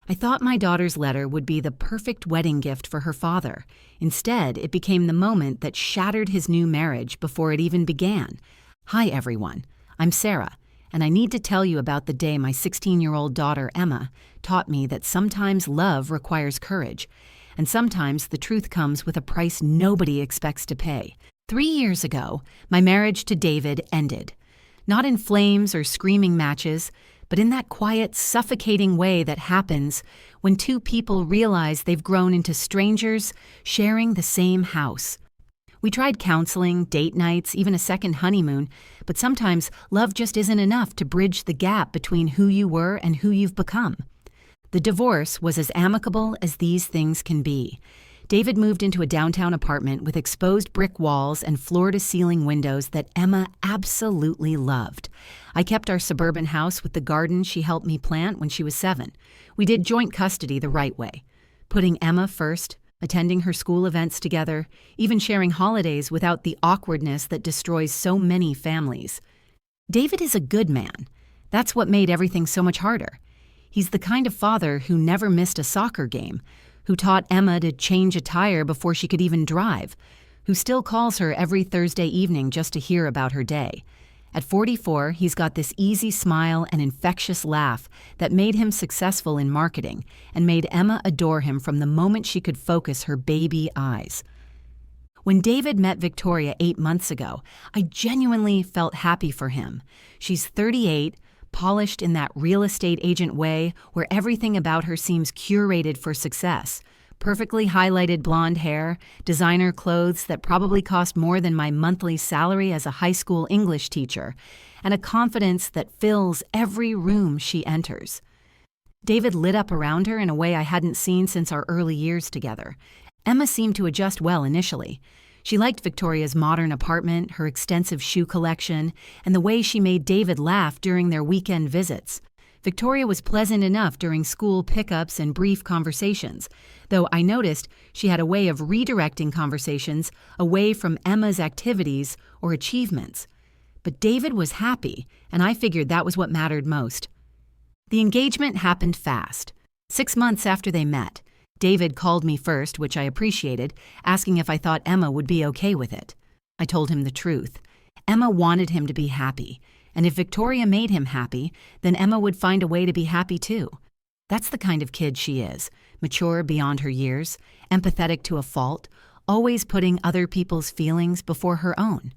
I thought my daughter's letter would be the perfect wedding gift for her father. Instead, it became the moment that shattered his new marriage before it even began. Hi, everyone. I'm Sarah, and I need to tell you about the day my 16-year-old daughter, Emma, taught me that sometimes love requires courage, and sometimes the truth comes with a price nobody expects to pay. 3 years ago, my marriage to David ended. Not in flames or screaming matches, but in that quiet, suffocating way that happens when two people realize they've grown into strangers sharing the same house. We tried counseling, date nights, even a second honeymoon, but sometimes love just isn't enough to bridge the gap between who you were and who you've become. The divorce was as amicable as these things can be. David moved into a downtown apartment with exposed brick walls and floor-to-ceiling windows that Emma absolutely loved. I kept our suburban house with the garden she helped me plant when she was 7. We did joint custody the right way, putting Emma first, attending her school events together, even sharing holidays without the awkwardness that destroys so many families. David is a good man. That's what made everything so much harder. He's the kind of father who never missed a soccer game, who taught Emma to change a tire before she could even drive, who still calls her every Thursday evening just to hear about her day. At 44, he's got this easy smile and infectious laugh that made him successful in marketing and made Emma adore him from the moment she could focus her baby eyes. When David met Victoria 8 months ago, I genuinely felt happy for him. She's 38, polished in that real estate agent way where everything about her seems curated for success. Perfectly highlighted blonde hair, designer clothes that probably cost more than my monthly salary as a high school English teacher, and a confidence that fills every room she enters. David lit up around her in a way I hadn't seen since our early years together. Emma seemed to adjust well initially. She liked Victoria's modern apartment, her extensive shoe collection, and the way she made David laugh during their weekend visits. Victoria was pleasant enough during school pickups and brief conversations, though I noticed she had a way of redirecting conversations away from Emma's activities or achievements. But David was happy, and I figured that was what mattered most. The engagement happened fast. 6 months after they met, David called me first, which I appreciated, asking if I thought Emma would be okay with it. I told him the truth. Emma wanted him to be happy, and if Victoria made him happy, then Emma would find a way to be happy too. That's the kind of kid she is, mature beyond her years, empathetic to a fault, always putting other people's feelings before her own.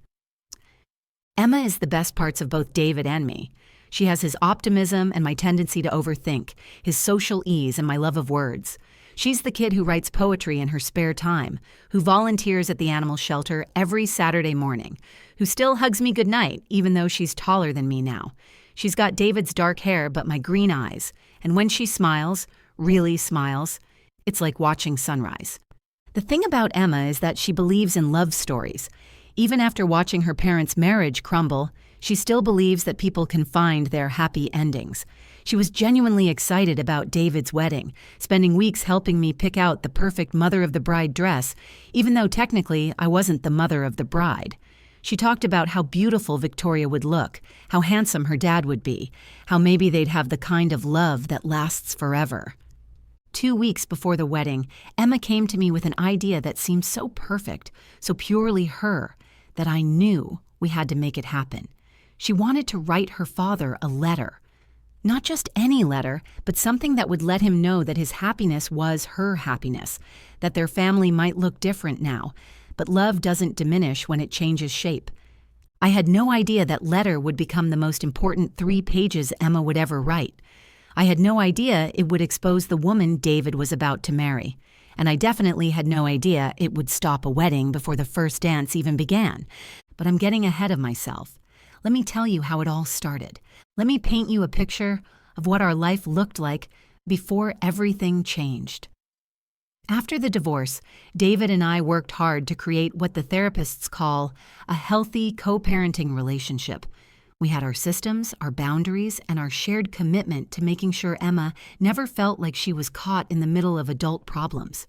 Emma is the best parts of both David and me. She has his optimism and my tendency to overthink, his social ease and my love of words. She's the kid who writes poetry in her spare time, who volunteers at the animal shelter every Saturday morning, who still hugs me goodnight even though she's taller than me now. She's got David's dark hair but my green eyes, and when she smiles, really smiles, it's like watching sunrise. The thing about Emma is that she believes in love stories. Even after watching her parents' marriage crumble, she still believes that people can find their happy endings. She was genuinely excited about David's wedding, spending weeks helping me pick out the perfect mother of the bride dress, even though technically I wasn't the mother of the bride. She talked about how beautiful Victoria would look, how handsome her dad would be, how maybe they'd have the kind of love that lasts forever. 2 weeks before the wedding, Emma came to me with an idea that seemed so perfect, so purely her, that I knew we had to make it happen. She wanted to write her father a letter. Not just any letter, but something that would let him know that his happiness was her happiness, that their family might look different now, but love doesn't diminish when it changes shape. I had no idea that letter would become the most important 3 pages Emma would ever write. I had no idea it would expose the woman David was about to marry. And I definitely had no idea it would stop a wedding before the first dance even began. But I'm getting ahead of myself. Let me tell you how it all started. Let me paint you a picture of what our life looked like before everything changed. After the divorce, David and I worked hard to create what the therapists call a healthy co-parenting relationship. We had our systems, our boundaries, and our shared commitment to making sure Emma never felt like she was caught in the middle of adult problems.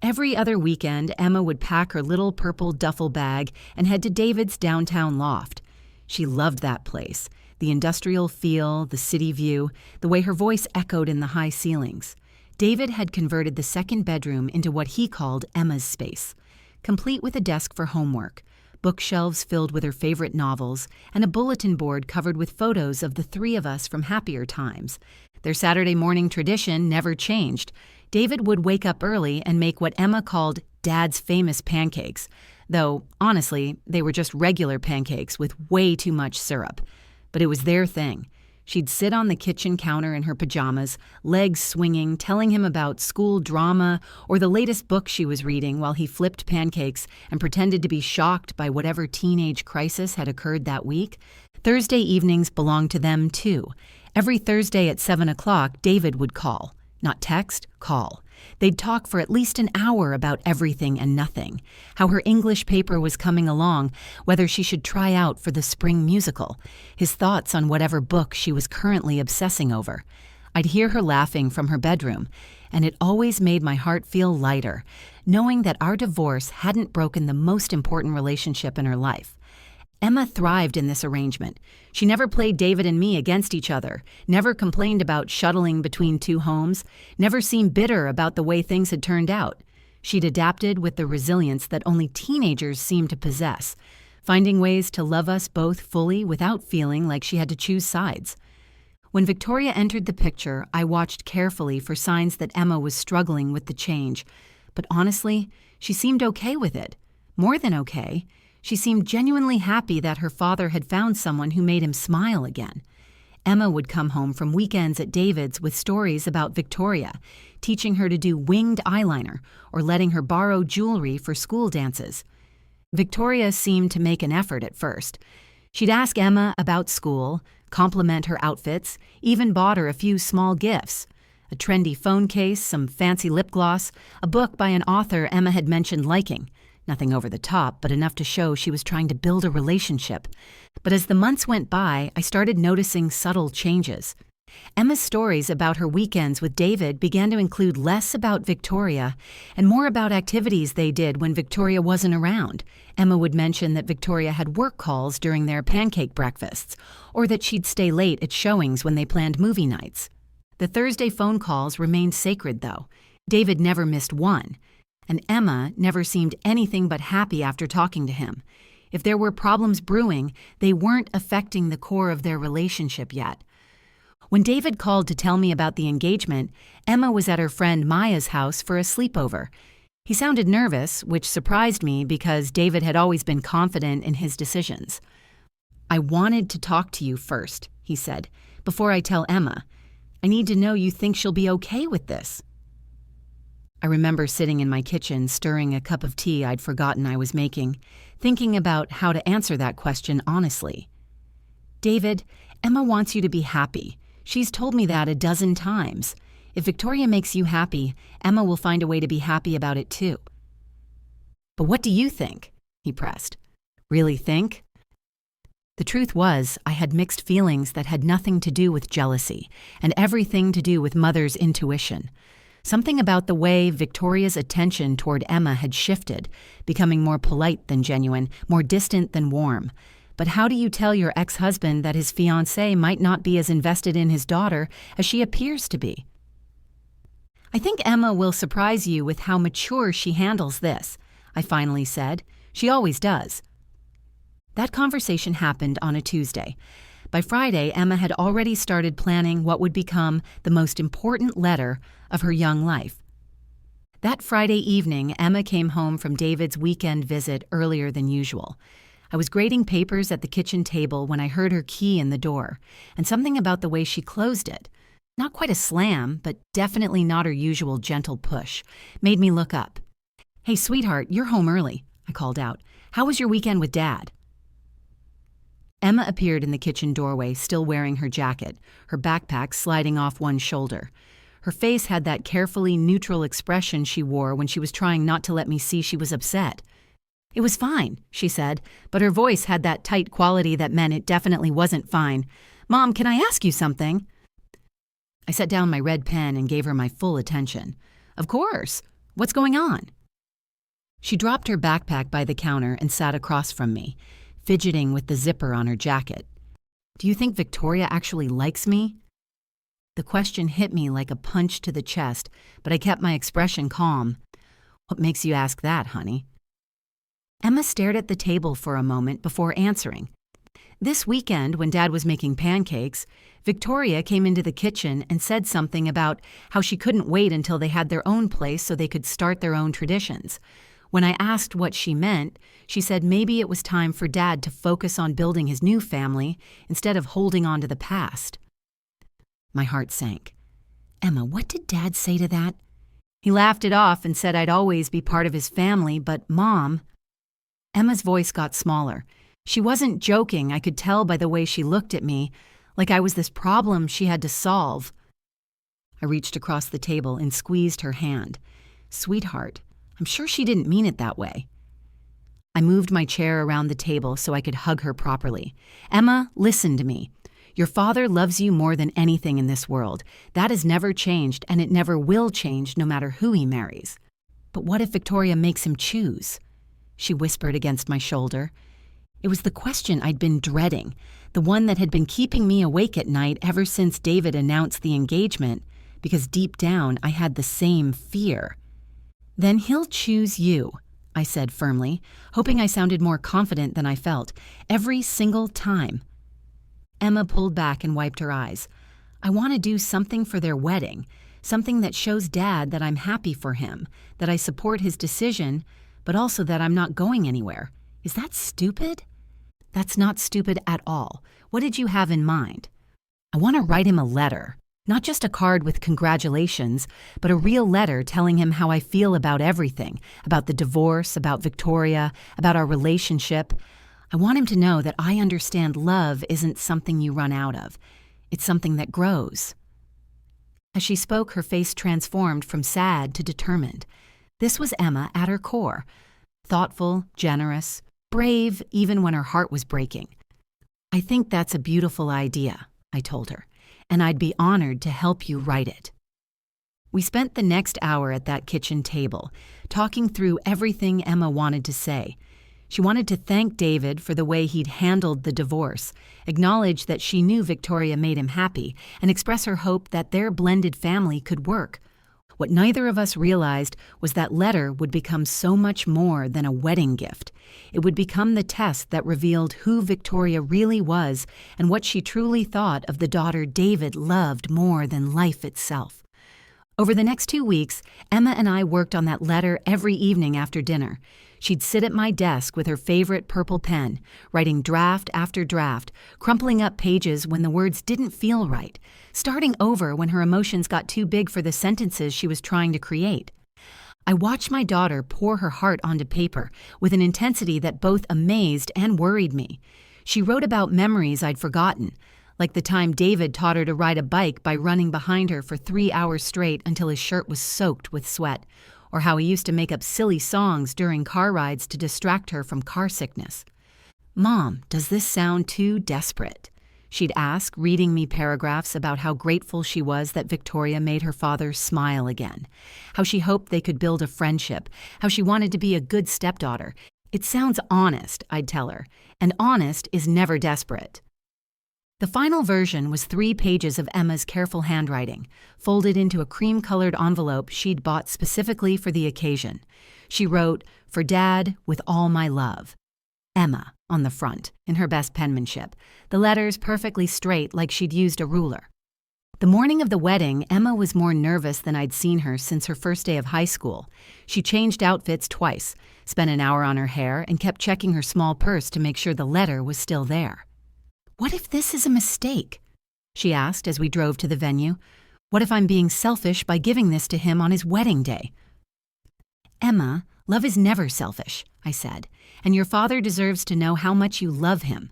Every other weekend, Emma would pack her little purple duffel bag and head to David's downtown loft. She loved that place, the industrial feel, the city view, the way her voice echoed in the high ceilings. David had converted the second bedroom into what he called Emma's space, complete with a desk for homework, bookshelves filled with her favorite novels, and a bulletin board covered with photos of the three of us from happier times. Their Saturday morning tradition never changed. David would wake up early and make what Emma called Dad's famous pancakes, though, honestly, they were just regular pancakes with way too much syrup. But it was their thing. She'd sit on the kitchen counter in her pajamas, legs swinging, telling him about school drama or the latest book she was reading while he flipped pancakes and pretended to be shocked by whatever teenage crisis had occurred that week. Thursday evenings belonged to them, too. Every Thursday at 7 o'clock, David would call. Not text, call. They'd talk for at least an hour about everything and nothing, how her English paper was coming along, whether she should try out for the spring musical, his thoughts on whatever book she was currently obsessing over. I'd hear her laughing from her bedroom, and it always made my heart feel lighter, knowing that our divorce hadn't broken the most important relationship in her life. Emma thrived in this arrangement. She never played David and me against each other, never complained about shuttling between two homes, never seemed bitter about the way things had turned out. She'd adapted with the resilience that only teenagers seem to possess, finding ways to love us both fully without feeling like she had to choose sides. When Victoria entered the picture, I watched carefully for signs that Emma was struggling with the change, but honestly, she seemed okay with it. More than okay. She seemed genuinely happy that her father had found someone who made him smile again. Emma would come home from weekends at David's with stories about Victoria, teaching her to do winged eyeliner or letting her borrow jewelry for school dances. Victoria seemed to make an effort at first. She'd ask Emma about school, compliment her outfits, even bought her a few small gifts. A trendy phone case, some fancy lip gloss, a book by an author Emma had mentioned liking. Nothing over the top, but enough to show she was trying to build a relationship. But as the months went by, I started noticing subtle changes. Emma's stories about her weekends with David began to include less about Victoria and more about activities they did when Victoria wasn't around. Emma would mention that Victoria had work calls during their pancake breakfasts, or that she'd stay late at showings when they planned movie nights. The Thursday phone calls remained sacred, though. David never missed one. And Emma never seemed anything but happy after talking to him. If there were problems brewing, they weren't affecting the core of their relationship yet. When David called to tell me about the engagement, Emma was at her friend Maya's house for a sleepover. He sounded nervous, which surprised me because David had always been confident in his decisions. "I wanted to talk to you first," he said, "before I tell Emma. I need to know you think she'll be okay with this." I remember sitting in my kitchen stirring a cup of tea I'd forgotten I was making, thinking about how to answer that question honestly. "David, Emma wants you to be happy. She's told me that a dozen times. If Victoria makes you happy, Emma will find a way to be happy about it too." "But what do you think?" he pressed. "Really think?" The truth was, I had mixed feelings that had nothing to do with jealousy and everything to do with Mother's intuition. Something about the way Victoria's attention toward Emma had shifted, becoming more polite than genuine, more distant than warm. But how do you tell your ex-husband that his fiancée might not be as invested in his daughter as she appears to be? "I think Emma will surprise you with how mature she handles this," I finally said. "She always does." That conversation happened on a Tuesday. By Friday, Emma had already started planning what would become the most important letter of her young life. That Friday evening, Emma came home from David's weekend visit earlier than usual. I was grading papers at the kitchen table when I heard her key in the door, and something about the way she closed it, not quite a slam, but definitely not her usual gentle push, made me look up. "Hey, sweetheart, you're home early," I called out. "How was your weekend with Dad?" Emma appeared in the kitchen doorway, still wearing her jacket, her backpack sliding off one shoulder. Her face had that carefully neutral expression she wore when she was trying not to let me see she was upset. "It was fine," she said, but her voice had that tight quality that meant it definitely wasn't fine. "Mom, can I ask you something?" I set down my red pen and gave her my full attention. "Of course. What's going on?" She dropped her backpack by the counter and sat across from me, fidgeting with the zipper on her jacket. "Do you think Victoria actually likes me?" The question hit me like a punch to the chest, but I kept my expression calm. What makes you ask that, honey? Emma stared at the table for a moment before answering. This weekend, when Dad was making pancakes, Victoria came into the kitchen and said something about how she couldn't wait until they had their own place so they could start their own traditions. When I asked what she meant, she said maybe it was time for Dad to focus on building his new family instead of holding on to the past. My heart sank. Emma, what did Dad say to that? He laughed it off and said I'd always be part of his family, but Mom... Emma's voice got smaller. She wasn't joking, I could tell by the way she looked at me, like I was this problem she had to solve. I reached across the table and squeezed her hand. Sweetheart, I'm sure she didn't mean it that way. I moved my chair around the table so I could hug her properly. Emma, listen to me. Your father loves you more than anything in this world. That has never changed, and it never will change no matter who he marries. But what if Victoria makes him choose? She whispered against my shoulder. It was the question I'd been dreading, the one that had been keeping me awake at night ever since David announced the engagement, because deep down I had the same fear. Then he'll choose you, I said firmly, hoping I sounded more confident than I felt, every single time. Emma pulled back and wiped her eyes. I want to do something for their wedding, something that shows Dad that I'm happy for him, that I support his decision, but also that I'm not going anywhere. Is that stupid? That's not stupid at all. What did you have in mind? I want to write him a letter. Not just a card with congratulations, but a real letter telling him how I feel about everything, about the divorce, about Victoria, about our relationship. I want him to know that I understand love isn't something you run out of. It's something that grows. As she spoke, her face transformed from sad to determined. This was Emma at her core. Thoughtful, generous, brave even when her heart was breaking. I think that's a beautiful idea, I told her, and I'd be honored to help you write it. We spent the next hour at that kitchen table, talking through everything Emma wanted to say. She wanted to thank David for the way he'd handled the divorce, acknowledge that she knew Victoria made him happy, and express her hope that their blended family could work. What neither of us realized was that letter would become so much more than a wedding gift. It would become the test that revealed who Victoria really was and what she truly thought of the daughter David loved more than life itself. Over the next 2 weeks, Emma and I worked on that letter every evening after dinner. She'd sit at my desk with her favorite purple pen, writing draft after draft, crumpling up pages when the words didn't feel right, starting over when her emotions got too big for the sentences she was trying to create. I watched my daughter pour her heart onto paper with an intensity that both amazed and worried me. She wrote about memories I'd forgotten, like the time David taught her to ride a bike by running behind her for 3 hours straight until his shirt was soaked with sweat, or how he used to make up silly songs during car rides to distract her from car sickness. Mom, does this sound too desperate? She'd ask, reading me paragraphs about how grateful she was that Victoria made her father smile again, how she hoped they could build a friendship, how she wanted to be a good stepdaughter. It sounds honest, I'd tell her, and honest is never desperate. The final version was 3 pages of Emma's careful handwriting, folded into a cream-colored envelope she'd bought specifically for the occasion. She wrote, "For Dad, with all my love. Emma," on the front, in her best penmanship, the letters perfectly straight like she'd used a ruler. The morning of the wedding, Emma was more nervous than I'd seen her since her first day of high school. She changed outfits twice, spent an hour on her hair, and kept checking her small purse to make sure the letter was still there. "What if this is a mistake?" she asked as we drove to the venue. "What if I'm being selfish by giving this to him on his wedding day?" "Emma, love is never selfish," I said, "and your father deserves to know how much you love him."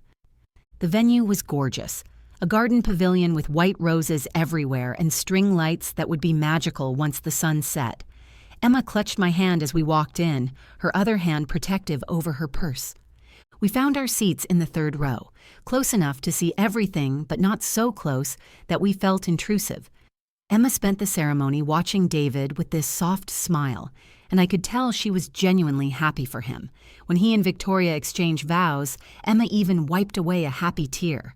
The venue was gorgeous, a garden pavilion with white roses everywhere and string lights that would be magical once the sun set. Emma clutched my hand as we walked in, her other hand protective over her purse. We found our seats in the 3rd row, close enough to see everything but not so close that we felt intrusive. Emma spent the ceremony watching David with this soft smile, and I could tell she was genuinely happy for him. When he and Victoria exchanged vows, Emma even wiped away a happy tear.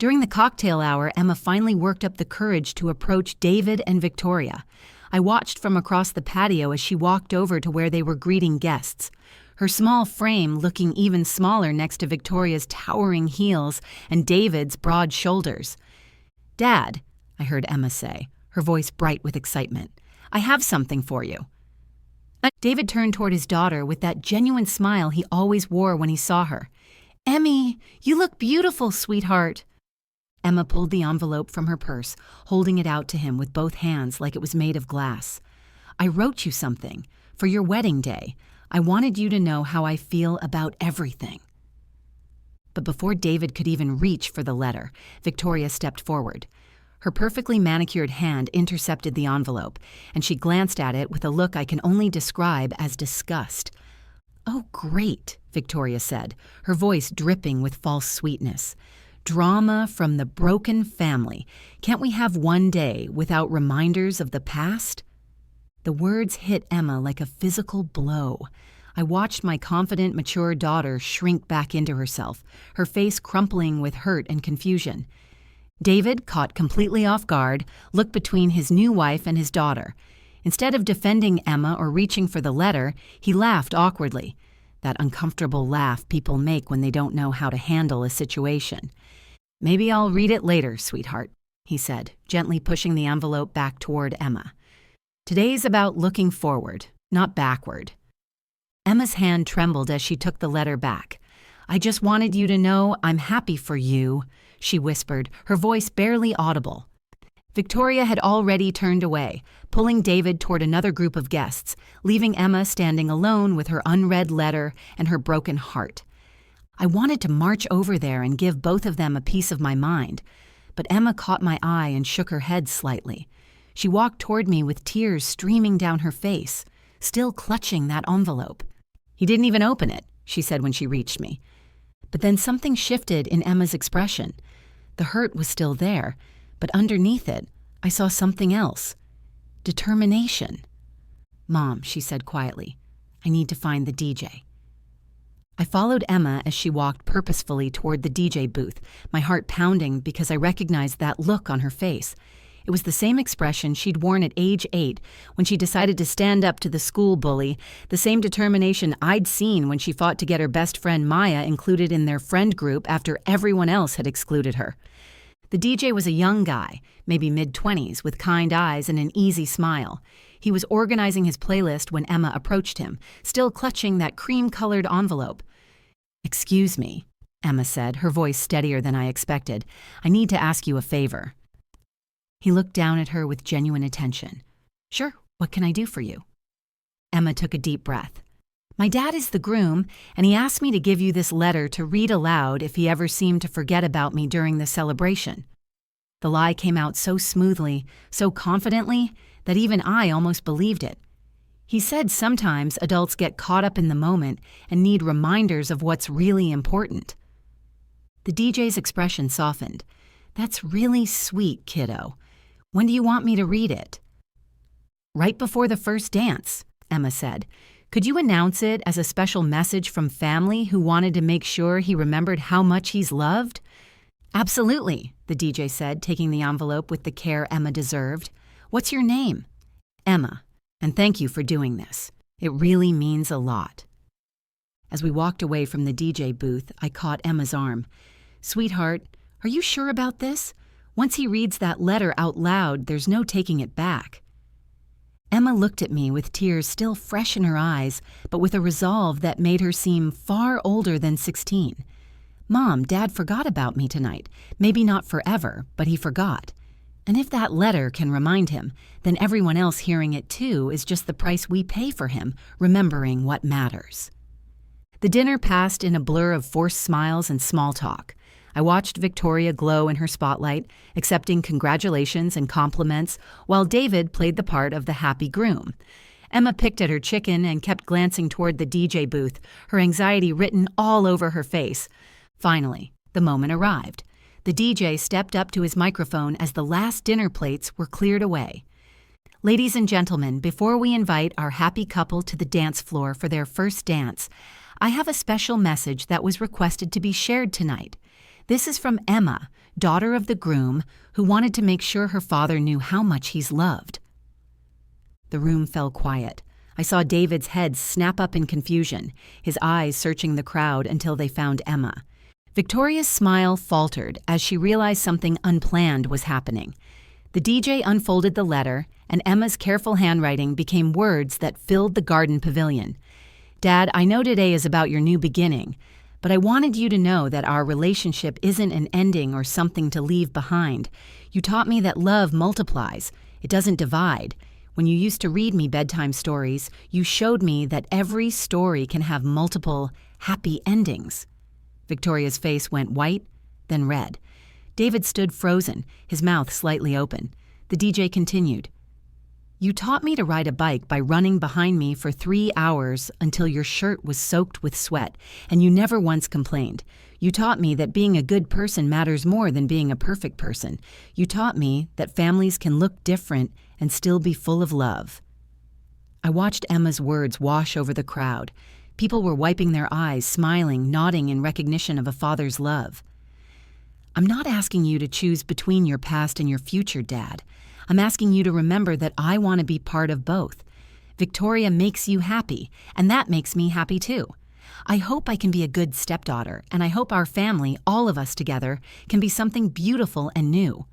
During the cocktail hour, Emma finally worked up the courage to approach David and Victoria. I watched from across the patio as she walked over to where they were greeting guests, her small frame looking even smaller next to Victoria's towering heels and David's broad shoulders. "Dad," I heard Emma say, her voice bright with excitement, "I have something for you." David turned toward his daughter with that genuine smile he always wore when he saw her. "Emmy, you look beautiful, sweetheart." Emma pulled the envelope from her purse, holding it out to him with both hands like it was made of glass. "I wrote you something. For your wedding day. I wanted you to know how I feel about everything." But before David could even reach for the letter, Victoria stepped forward. Her perfectly manicured hand intercepted the envelope, and she glanced at it with a look I can only describe as disgust. "Oh, great," Victoria said, her voice dripping with false sweetness. "Drama from the broken family. Can't we have one day without reminders of the past?" The words hit Emma like a physical blow. I watched my confident, mature daughter shrink back into herself, her face crumpling with hurt and confusion. David, caught completely off guard, looked between his new wife and his daughter. Instead of defending Emma or reaching for the letter, he laughed awkwardly, that uncomfortable laugh people make when they don't know how to handle a situation. "Maybe I'll read it later, sweetheart," he said, gently pushing the envelope back toward Emma. "Today's about looking forward, not backward." Emma's hand trembled as she took the letter back. "I just wanted you to know I'm happy for you," she whispered, her voice barely audible. Victoria had already turned away, pulling David toward another group of guests, leaving Emma standing alone with her unread letter and her broken heart. I wanted to march over there and give both of them a piece of my mind, but Emma caught my eye and shook her head slightly. She walked toward me with tears streaming down her face, still clutching that envelope. "He didn't even open it," she said when she reached me. But then something shifted in Emma's expression. The hurt was still there, but underneath it, I saw something else. Determination. "Mom," she said quietly, "I need to find the DJ." I followed Emma as she walked purposefully toward the DJ booth, my heart pounding because I recognized that look on her face. It was the same expression she'd worn at age 8 when she decided to stand up to the school bully, the same determination I'd seen when she fought to get her best friend Maya included in their friend group after everyone else had excluded her. The DJ was a young guy, maybe mid-20s, with kind eyes and an easy smile. He was organizing his playlist when Emma approached him, still clutching that cream-colored envelope. "Excuse me," Emma said, her voice steadier than I expected. "I need to ask you a favor." He looked down at her with genuine attention. "Sure, what can I do for you?" Emma took a deep breath. "My dad is the groom, and he asked me to give you this letter to read aloud if he ever seemed to forget about me during the celebration." The lie came out so smoothly, so confidently, that even I almost believed it. He said sometimes adults get caught up in the moment and need reminders of what's really important. The DJ's expression softened. "That's really sweet, kiddo. When do you want me to read it?" "Right before the first dance," Emma said. "Could you announce it as a special message from family who wanted to make sure he remembered how much he's loved?" "Absolutely," the DJ said, taking the envelope with the care Emma deserved. "What's your name?" "Emma, and thank you for doing this. It really means a lot." As we walked away from the DJ booth, I caught Emma's arm. "Sweetheart, are you sure about this? Once he reads that letter out loud, there's no taking it back." Emma looked at me with tears still fresh in her eyes, but with a resolve that made her seem far older than 16. "Mom, Dad forgot about me tonight. Maybe not forever, but he forgot. And if that letter can remind him, then everyone else hearing it too is just the price we pay for him, remembering what matters." The dinner passed in a blur of forced smiles and small talk. I watched Victoria glow in her spotlight, accepting congratulations and compliments, while David played the part of the happy groom. Emma picked at her chicken and kept glancing toward the DJ booth, her anxiety written all over her face. Finally, the moment arrived. The DJ stepped up to his microphone as the last dinner plates were cleared away. "Ladies and gentlemen, before we invite our happy couple to the dance floor for their first dance, I have a special message that was requested to be shared tonight. This is from Emma, daughter of the groom, who wanted to make sure her father knew how much he's loved." The room fell quiet. I saw David's head snap up in confusion, his eyes searching the crowd until they found Emma. Victoria's smile faltered as she realized something unplanned was happening. The DJ unfolded the letter, and Emma's careful handwriting became words that filled the garden pavilion. "Dad, I know today is about your new beginning, but I wanted you to know that our relationship isn't an ending or something to leave behind. You taught me that love multiplies. It doesn't divide. When you used to read me bedtime stories, you showed me that every story can have multiple, happy endings." Victoria's face went white, then red. David stood frozen, his mouth slightly open. The DJ continued, "You taught me to ride a bike by running behind me for 3 hours until your shirt was soaked with sweat, and you never once complained. You taught me that being a good person matters more than being a perfect person. You taught me that families can look different and still be full of love." I watched Emma's words wash over the crowd. People were wiping their eyes, smiling, nodding in recognition of a father's love. "I'm not asking you to choose between your past and your future, Dad. I'm asking you to remember that I want to be part of both. Victoria makes you happy, and that makes me happy too. I hope I can be a good stepdaughter, and I hope our family, all of us together, can be something beautiful and new."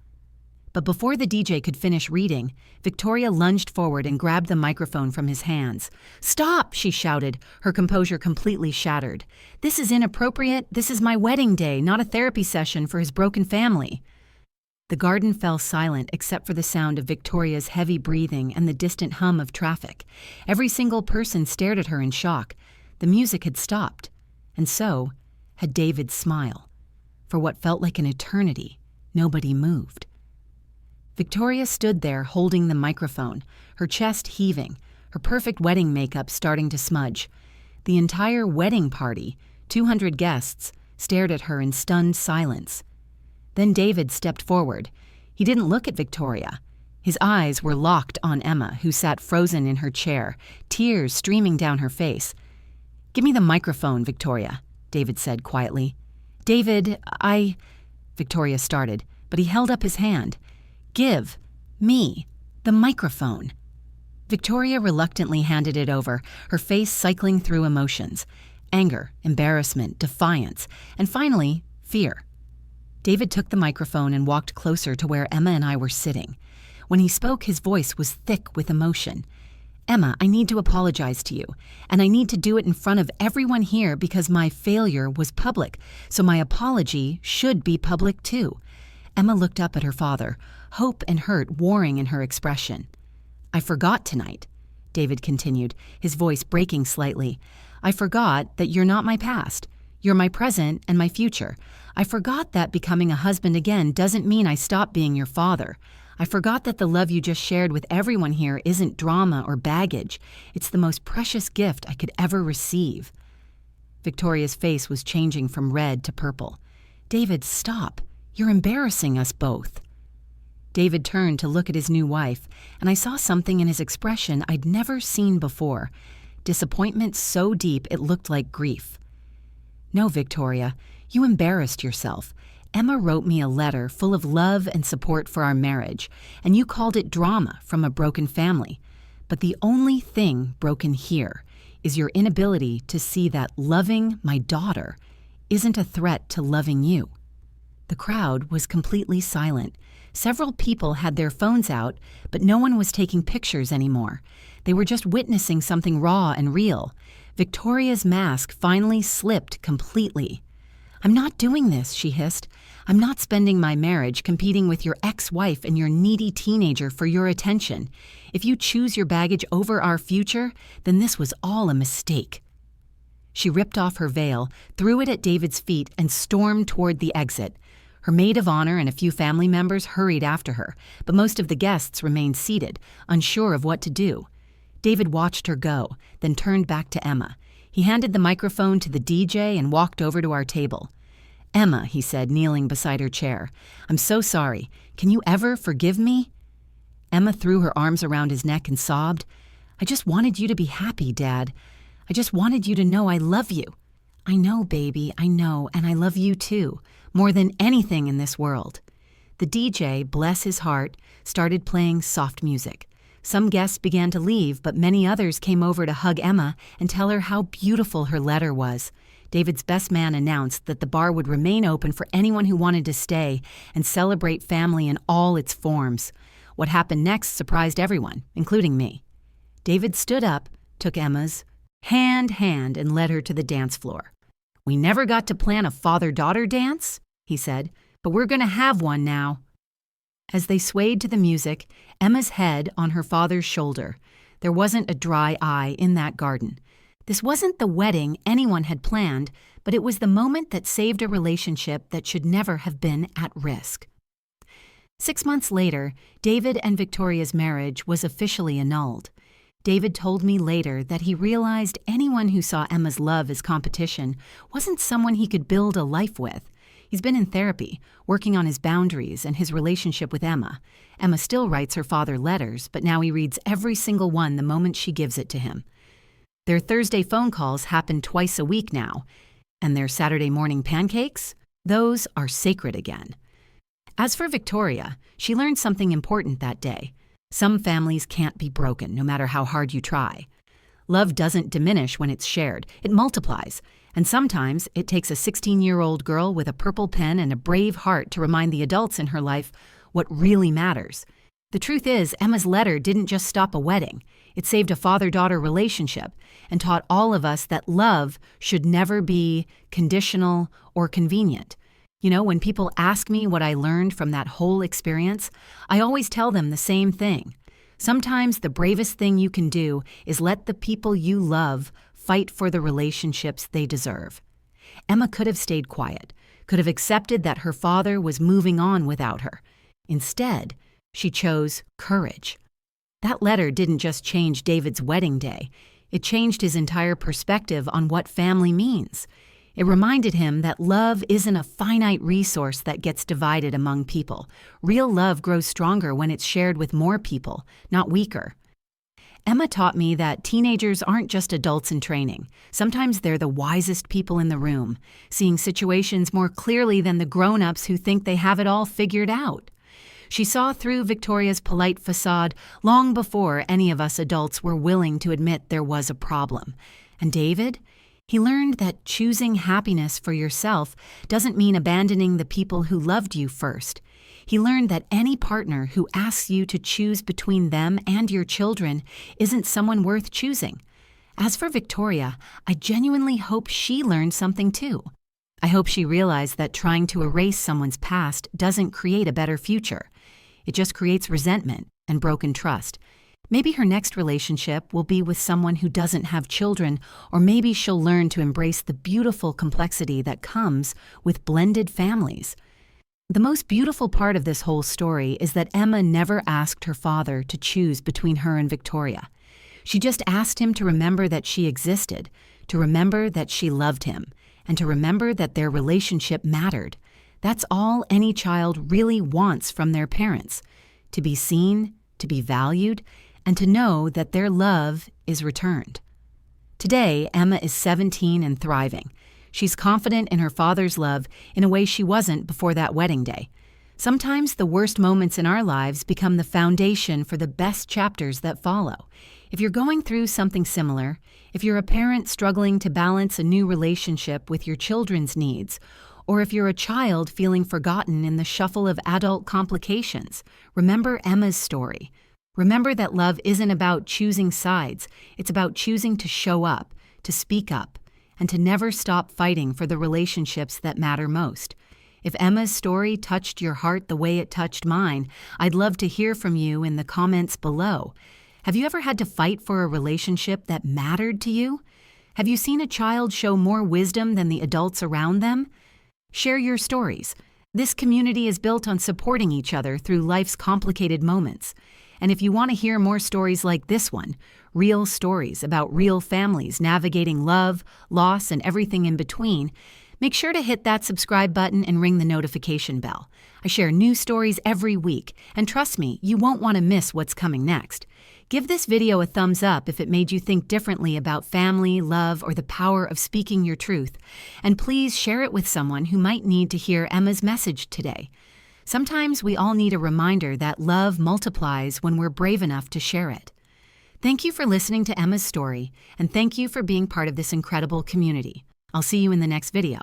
But before the DJ could finish reading, Victoria lunged forward and grabbed the microphone from his hands. "Stop!" she shouted, her composure completely shattered. "This is inappropriate. This is my wedding day, not a therapy session for his broken family." The garden fell silent except for the sound of Victoria's heavy breathing and the distant hum of traffic. Every single person stared at her in shock. The music had stopped, and so had David's smile. For what felt like an eternity, nobody moved. Victoria stood there holding the microphone, her chest heaving, her perfect wedding makeup starting to smudge. The entire wedding party, 200 guests, stared at her in stunned silence. Then David stepped forward. He didn't look at Victoria. His eyes were locked on Emma, who sat frozen in her chair, tears streaming down her face. "Give me the microphone, Victoria," David said quietly. "David, Victoria started, but he held up his hand. "Give me the microphone." Victoria reluctantly handed it over, her face cycling through emotions: anger, embarrassment, defiance, and finally, fear. David took the microphone and walked closer to where Emma and I were sitting. When he spoke, his voice was thick with emotion. "Emma, I need to apologize to you, and I need to do it in front of everyone here because my failure was public, so my apology should be public too." Emma looked up at her father, hope and hurt warring in her expression. "I forgot tonight," David continued, his voice breaking slightly. "I forgot that you're not my past. You're my present and my future. I forgot that becoming a husband again doesn't mean I stop being your father. I forgot that the love you just shared with everyone here isn't drama or baggage. It's the most precious gift I could ever receive." Victoria's face was changing from red to purple. "David, stop. You're embarrassing us both." David turned to look at his new wife, and I saw something in his expression I'd never seen before. Disappointment so deep it looked like grief. "No, Victoria, you embarrassed yourself. Emma wrote me a letter full of love and support for our marriage, and you called it drama from a broken family. But the only thing broken here is your inability to see that loving my daughter isn't a threat to loving you." The crowd was completely silent. Several people had their phones out, but no one was taking pictures anymore. They were just witnessing something raw and real. Victoria's mask finally slipped completely. "I'm not doing this," she hissed. "I'm not spending my marriage competing with your ex-wife and your needy teenager for your attention. If you choose your baggage over our future, then this was all a mistake." She ripped off her veil, threw it at David's feet, and stormed toward the exit. Her maid of honor and a few family members hurried after her, but most of the guests remained seated, unsure of what to do. David watched her go, then turned back to Emma. He handed the microphone to the DJ and walked over to our table. "Emma," he said, kneeling beside her chair, "I'm so sorry. Can you ever forgive me?" Emma threw her arms around his neck and sobbed. "I just wanted you to be happy, Dad. I just wanted you to know I love you. "I know, baby, I know, and I love you too, more than anything in this world." The DJ, bless his heart, started playing soft music. Some guests began to leave, but many others came over to hug Emma and tell her how beautiful her letter was. David's best man announced that the bar would remain open for anyone who wanted to stay and celebrate family in all its forms. What happened next surprised everyone, including me. David stood up, took Emma's hand, and led her to the dance floor. "We never got to plan a father-daughter dance," he said, "but we're going to have one now." As they swayed to the music, Emma's head on her father's shoulder. There wasn't a dry eye in that garden. This wasn't the wedding anyone had planned, but it was the moment that saved a relationship that should never have been at risk. 6 months later, David and Victoria's marriage was officially annulled. David told me later that he realized anyone who saw Emma's love as competition wasn't someone he could build a life with. He's been in therapy, working on his boundaries and his relationship with Emma. Emma still writes her father letters, but now he reads every single one the moment she gives it to him. Their Thursday phone calls happen twice a week now, and their Saturday morning pancakes? Those are sacred again. As for Victoria, she learned something important that day. Some families can't be broken, no matter how hard you try. Love doesn't diminish when it's shared, it multiplies. And sometimes it takes a 16-year-old girl with a purple pen and a brave heart to remind the adults in her life what really matters. The truth is, Emma's letter didn't just stop a wedding. It saved a father-daughter relationship and taught all of us that love should never be conditional or convenient. You know, when people ask me what I learned from that whole experience, I always tell them the same thing. Sometimes the bravest thing you can do is let the people you love fight for the relationships they deserve. Emma could have stayed quiet, could have accepted that her father was moving on without her. Instead, she chose courage. That letter didn't just change David's wedding day. It changed his entire perspective on what family means. It reminded him that love isn't a finite resource that gets divided among people. Real love grows stronger when it's shared with more people, not weaker. Emma taught me that teenagers aren't just adults in training. Sometimes they're the wisest people in the room, seeing situations more clearly than the grown-ups who think they have it all figured out. She saw through Victoria's polite facade long before any of us adults were willing to admit there was a problem. And David? He learned that choosing happiness for yourself doesn't mean abandoning the people who loved you first. He learned that any partner who asks you to choose between them and your children isn't someone worth choosing. As for Victoria, I genuinely hope she learned something too. I hope she realized that trying to erase someone's past doesn't create a better future. It just creates resentment and broken trust. Maybe her next relationship will be with someone who doesn't have children, or maybe she'll learn to embrace the beautiful complexity that comes with blended families. The most beautiful part of this whole story is that Emma never asked her father to choose between her and Victoria. She just asked him to remember that she existed, to remember that she loved him, and to remember that their relationship mattered. That's all any child really wants from their parents: to be seen, to be valued, and to know that their love is returned. Today, Emma is 17 and thriving. She's confident in her father's love in a way she wasn't before that wedding day. Sometimes the worst moments in our lives become the foundation for the best chapters that follow. If you're going through something similar, if you're a parent struggling to balance a new relationship with your children's needs, or if you're a child feeling forgotten in the shuffle of adult complications, remember Emma's story. Remember that love isn't about choosing sides. It's about choosing to show up, to speak up, and to never stop fighting for the relationships that matter most. If Emma's story touched your heart the way it touched mine, I'd love to hear from you in the comments below. Have you ever had to fight for a relationship that mattered to you? Have you seen a child show more wisdom than the adults around them? Share your stories. This community is built on supporting each other through life's complicated moments. And if you want to hear more stories like this one, real stories about real families navigating love, loss, and everything in between, make sure to hit that subscribe button and ring the notification bell. I share new stories every week, and trust me, you won't want to miss what's coming next. Give this video a thumbs up if it made you think differently about family, love, or the power of speaking your truth. And please share it with someone who might need to hear Emma's message today. Sometimes we all need a reminder that love multiplies when we're brave enough to share it. Thank you for listening to Emma's story, and thank you for being part of this incredible community. I'll see you in the next video.